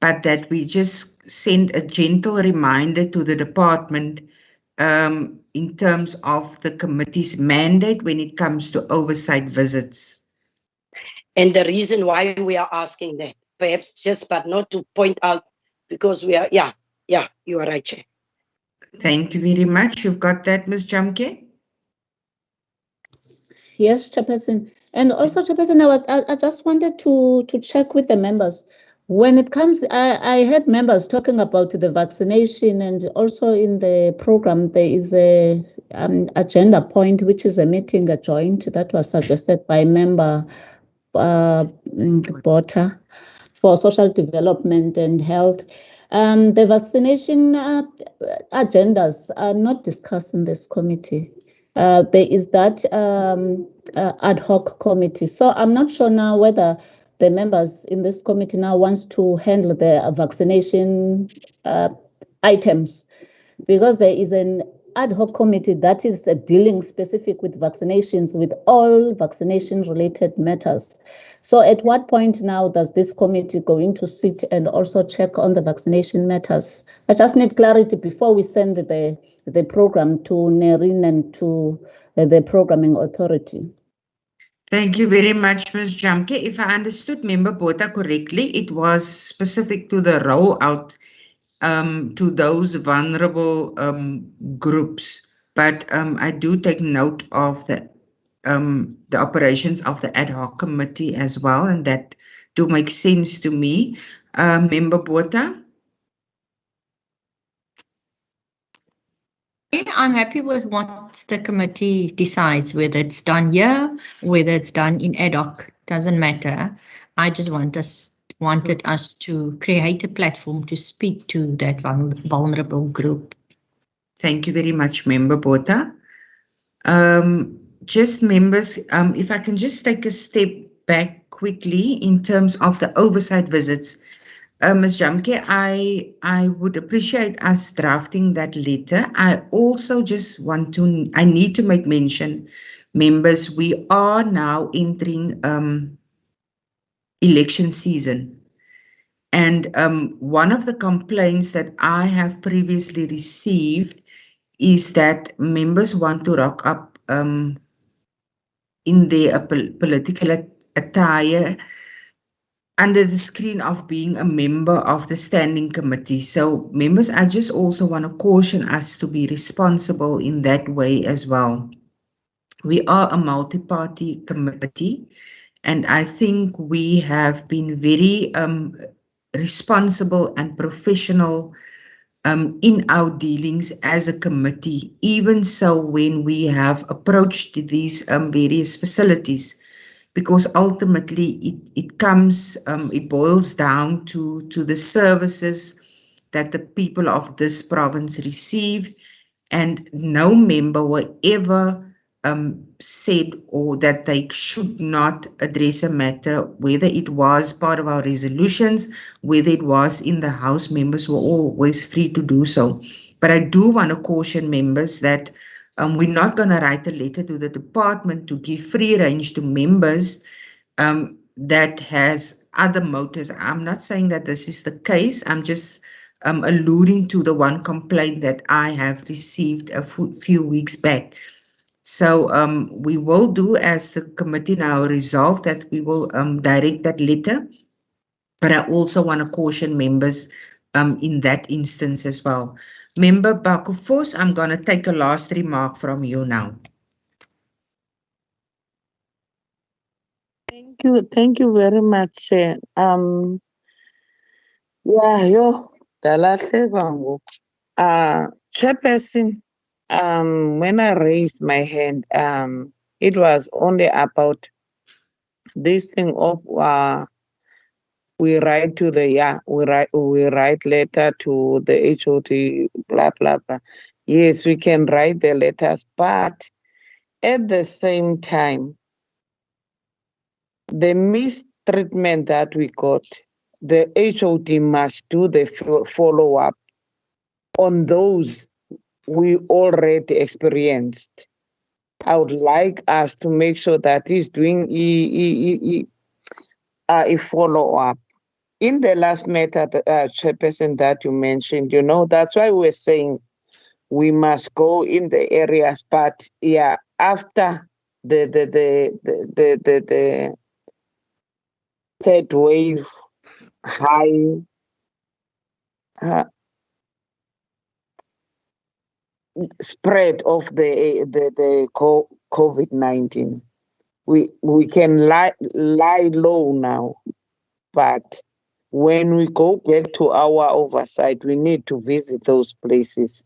but that we just send a gentle reminder to the department in terms of the committee's mandate when it comes to oversight visits. And the reason why we are asking that, perhaps just but not to point out, because we are, you are right, Chair. Thank you very much. You've got that, Ms. Jamke? Yes, Chairperson. And also, Chairperson, I just wanted to check with the members. When it comes, I heard members talking about the vaccination, and also in the program, there is a agenda point, which is a meeting adjourned that was suggested by Member Bota for Social Development and Health. The vaccination agendas are not discussed in this committee. There is that ad hoc committee. So I'm not sure now whether the members in this committee now wants to handle the vaccination items, because there is an ad hoc committee that is dealing specific with vaccinations, with all vaccination-related matters. So at what point now does this committee going to sit and also check on the vaccination matters? I just need clarity before we send the program to Nerin and to the programming authority. Thank you very much, Ms. Jamke. If I understood Member Botha correctly, it was specific to the rollout to those vulnerable groups. But I do take note of the operations of the ad hoc committee as well, and that do make sense to me. Member Botha? Yeah, I'm happy with what the committee decides, whether it's done here, whether it's done in ad hoc, doesn't matter. I just wanted us to create a platform to speak to that vulnerable group. Thank you very much, Member Botha. Just members, if I can just take a step back quickly in terms of the oversight visits. Ms. Jamke, I would appreciate us drafting that letter. I also just I need to make mention, members, we are now entering election season. And one of the complaints that I have previously received is that members want to rock up in their political attire under the screen of being a member of the standing committee. So members, I just also want to caution us to be responsible in that way as well. We are a multi-party committee, and I think we have been very responsible and professional in our dealings as a committee, even so when we have approached these various facilities, because ultimately it boils down to the services that the people of this province receive, and no member were ever said or that they should not address a matter, whether it was part of our resolutions, whether it was in the House, members were always free to do so. But I do want to caution members that we're not going to write a letter to the department to give free range to members that has other motives. I'm not saying that this is the case. I'm just alluding to the one complaint that I have received a few weeks back. So we will do as the committee now resolve that we will direct that letter. But I also want to caution members in that instance as well. Member Bakufos, I'm going to take a last remark from you now. Thank you very much. Chairperson, when I raised my hand, it was only about this thing of we write letter to the HOD, blah blah blah. Yes, we can write the letters, but at the same time, the mistreatment that we got, the HOD must do the follow-up on those we already experienced. I would like us to make sure that he's doing a follow-up. In the last matter, Chairperson, that you mentioned, that's why we're saying we must go in the areas, but yeah, after the third wave high spread of the COVID-19. We can lie low now, but when we go back to our oversight, we need to visit those places.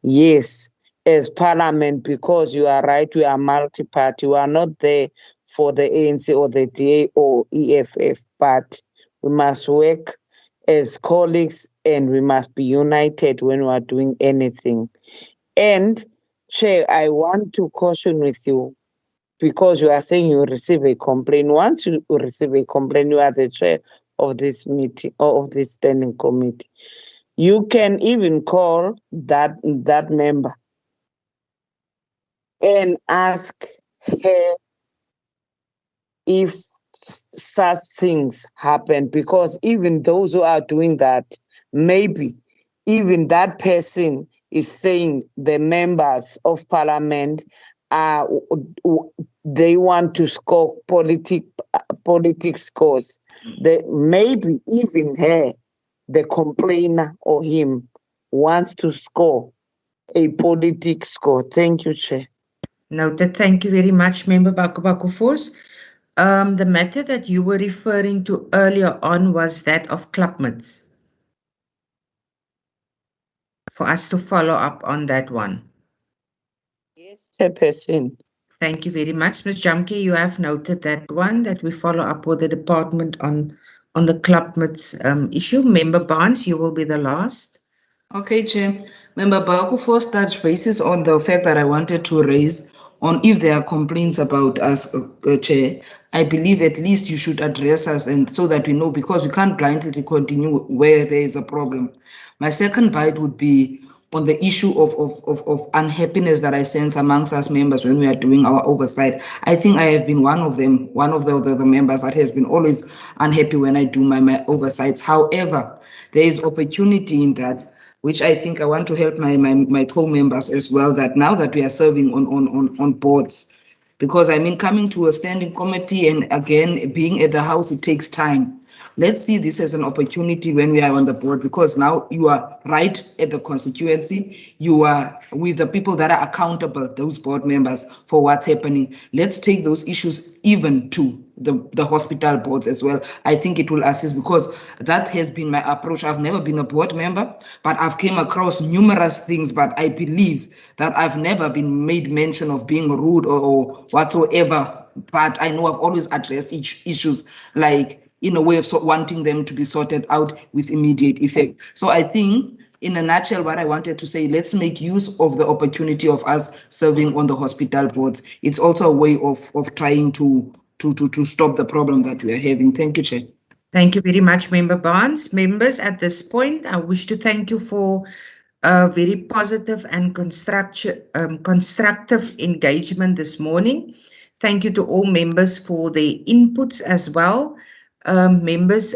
Yes, as Parliament, because you are right, we are multi-party. We are not there for the ANC or the DA or EFF, but we must work as colleagues and we must be united when we are doing anything. And Chair, I want to caution with you, because you are saying you receive a complaint. Once you receive a complaint, you are the chair of this meeting or of this standing committee. You can even call that member and ask her if such things happen, because even those who are doing that, maybe even that person is saying the members of parliament they want to score politic scores. Maybe even her, the complainer or him, wants to score a politic score. Thank you, Chair. Noted. Thank you very much, Member Bakubakufos. The matter that you were referring to earlier on was that of clubmates. For us to follow up on that one. Yes, Chairperson. Thank you very much. Ms. Jamke, you have noted that one, that we follow up with the department on the clubmates issue. Member Barnes, you will be the last. Okay, Chair. Member Baku first touched basis on the fact that I wanted to raise on if there are complaints about us, Chair. I believe at least you should address us, and so that we know, because we can't blindly continue where there is a problem. My second bite would be on the issue of unhappiness that I sense amongst us members when we are doing our oversight. I think I have been one of them, one of the members that has been always unhappy when I do my oversights. However, there is opportunity in that, which I think I want to help my co-members as well, that now that we are serving on boards, because I mean, coming to a standing committee and again, being at the house, it takes time. Let's see this as an opportunity when we are on the board, because now you are right at the constituency. You are with the people that are accountable, those board members, for what's happening. Let's take those issues even to the hospital boards as well. I think it will assist, because that has been my approach. I've never been a board member, but I've came across numerous things, but I believe that I've never been made mention of being rude or whatsoever. But I know I've always addressed issues like in a way of wanting them to be sorted out with immediate effect. So I think, in a nutshell, what I wanted to say, let's make use of the opportunity of us serving on the hospital boards. It's also a way of trying to stop the problem that we are having. Thank you, Chair. Thank you very much, Member Barnes. Members, at this point, I wish to thank you for a very positive and constructive engagement this morning. Thank you to all members for their inputs as well. Members,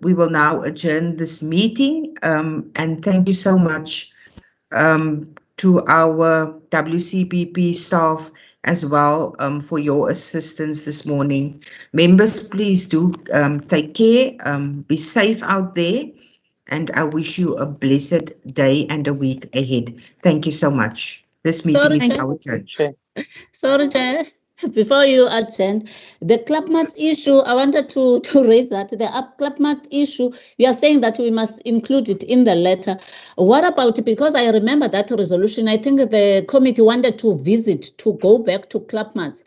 we will now adjourn this meeting, and thank you so much to our WCPP staff as well for your assistance this morning. Members, please do take care, be safe out there, and I wish you a blessed day and a week ahead. Thank you so much. This meeting is now adjourned. Sorry, Chair. Before you adjourn, the clubmat issue, I wanted to raise that. The clubmat issue, you are saying that we must include it in the letter. What about, because I remember that resolution, I think the committee wanted to visit, to go back to clubmats.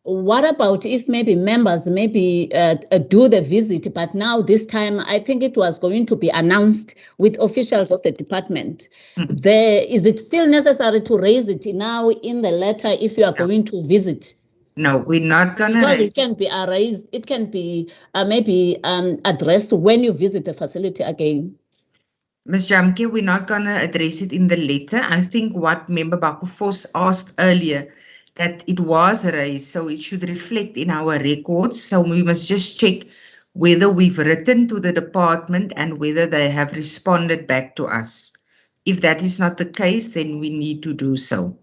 What about if maybe members do the visit, but now this time I think it was going to be announced with officials of the department. Is it still necessary to raise it now in the letter if you are going to visit? No, we're not going to raise raise it. Can be raised. It can be maybe addressed when you visit the facility again. Ms. Jamke, we're not going to address it in the letter. I think what Member Bakufos asked earlier, that it was raised, so it should reflect in our records. So we must just check whether we've written to the department and whether they have responded back to us. If that is not the case, then we need to do so.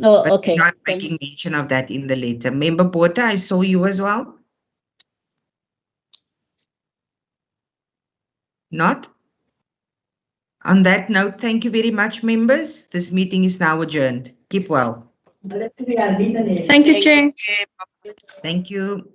Oh, but okay. We're not making mention of that in the letter. Member Botha, I saw you as well. Not? On that note, thank you very much, members. This meeting is now adjourned. Keep well. Thank you, Chair. Thank you.